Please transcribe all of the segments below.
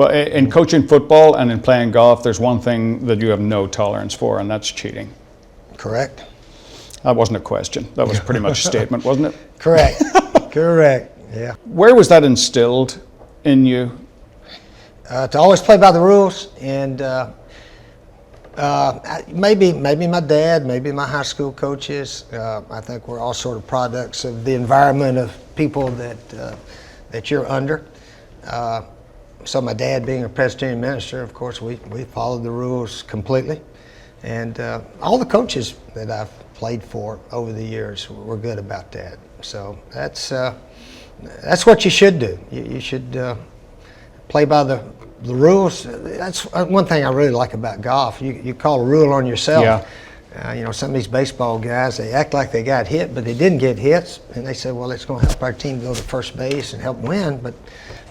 Well, in coaching football and in playing golf, there's one thing that you have no tolerance for, and that's cheating. Correct. That wasn't a question. That was pretty much a statement, wasn't it? Correct. Correct. Yeah. Where was that instilled in you? To always play by the rules, and maybe my dad, maybe my high school coaches. I think we're all sort of products of the environment of people that you're under. So my dad being a Presbyterian minister, of course, we followed the rules completely. And all the coaches that I've played for over the years were good about that. So that's what you should do. You should play by the rules. That's one thing I really like about golf. You call a rule on yourself. Yeah. Some of these baseball guys, they act like they got hit, but they didn't get hits. And they say, well, it's going to help our team go to first base and help win. But,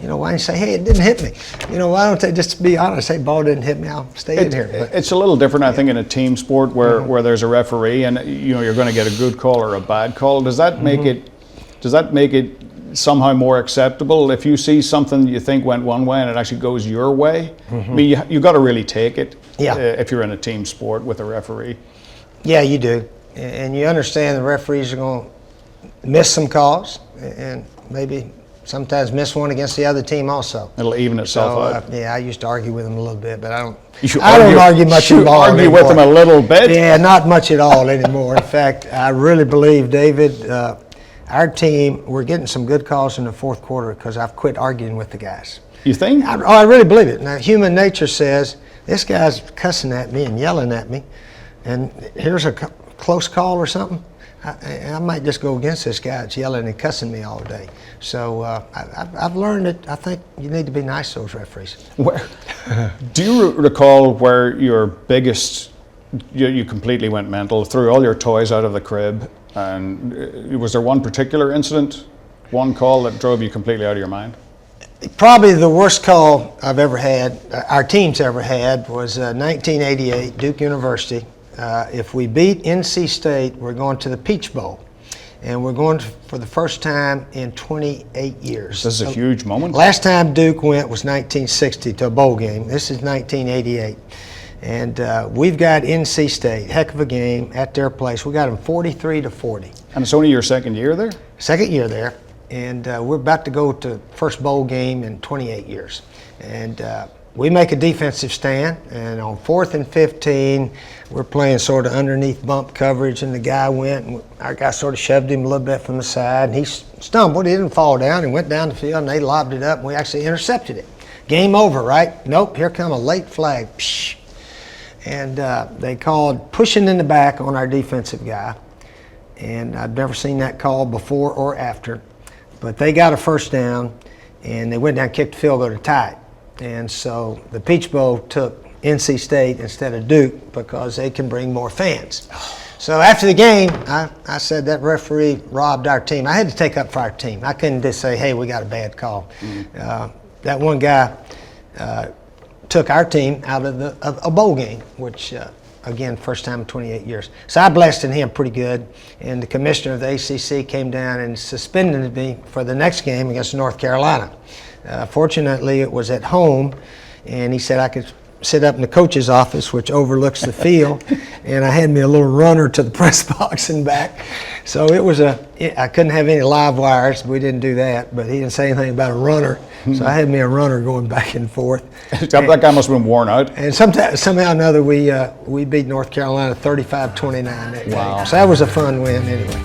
why don't you say, hey, it didn't hit me? Why don't they just be honest, say, ball didn't hit me, I'll stay in here. But it's a little different, I think, in a team sport where there's a referee and, you're going to get a good call or a bad call. Does that make it somehow more acceptable if you see something you think went one way and it actually goes your way? I mean, you got to really take it if you're in a team sport with a referee. Yeah, you do. And you understand the referees are going to miss some calls and maybe sometimes miss one against the other team also. It'll even itself out. Yeah, I used to argue with them a little bit, but I don't argue, argue much at all argue with them a little bit? Yeah, not much at all anymore. In fact, I really believe, David, our team, we're getting some good calls in the fourth quarter because I've quit arguing with the guys. You think? I really believe it. Now, human nature says, this guy's cussing at me and yelling at me, and here's a close call or something. I might just go against this guy that's yelling and cussing me all day. So I've learned that I think you need to be nice to those referees. Do you recall where your biggest, you completely went mental, threw all your toys out of the crib, and was there one particular incident, one call that drove you completely out of your mind? Probably the worst call I've ever had, our team's ever had, was 1988, Duke University. If we beat NC State, we're going to the Peach Bowl. And we're going for the first time in 28 years. This is a huge moment. Last time Duke went was 1960 to a bowl game. This is 1988. And we've got NC State, heck of a game at their place. We got them 43-40. And it's only your second year there? Second year there. And we're about to go to first bowl game in 28 years. And we make a defensive stand, and on 4th and 15, we're playing sort of underneath bump coverage, and the guy went, and our guy sort of shoved him a little bit from the side, and he stumbled. He didn't fall down. He went down the field, and they lobbed it up, and we actually intercepted it. Game over, right? Nope, here come a late flag. Psh. And they called pushing in the back on our defensive guy, and I've never seen that call before or after. But they got a first down, and they went down and kicked the field goal to tie it. And so the Peach Bowl took NC State instead of Duke because they can bring more fans. So after the game, I said that referee robbed our team. I had to take up for our team. I couldn't just say, hey, we got a bad call. That one guy took our team out of a bowl game, which, again, first time in 28 years. So I blasted him pretty good. And the commissioner of the ACC came down and suspended me for the next game against North Carolina. Fortunately, it was at home, and he said I could sit up in the coach's office, which overlooks the field, and I had me a little runner to the press box and back. So it was I couldn't have any live wires. We didn't do that, but he didn't say anything about a runner. So I had me a runner going back and forth. That guy must have been worn out. And somehow or another, we beat North Carolina 35-29 that game. So that was a fun win anyway.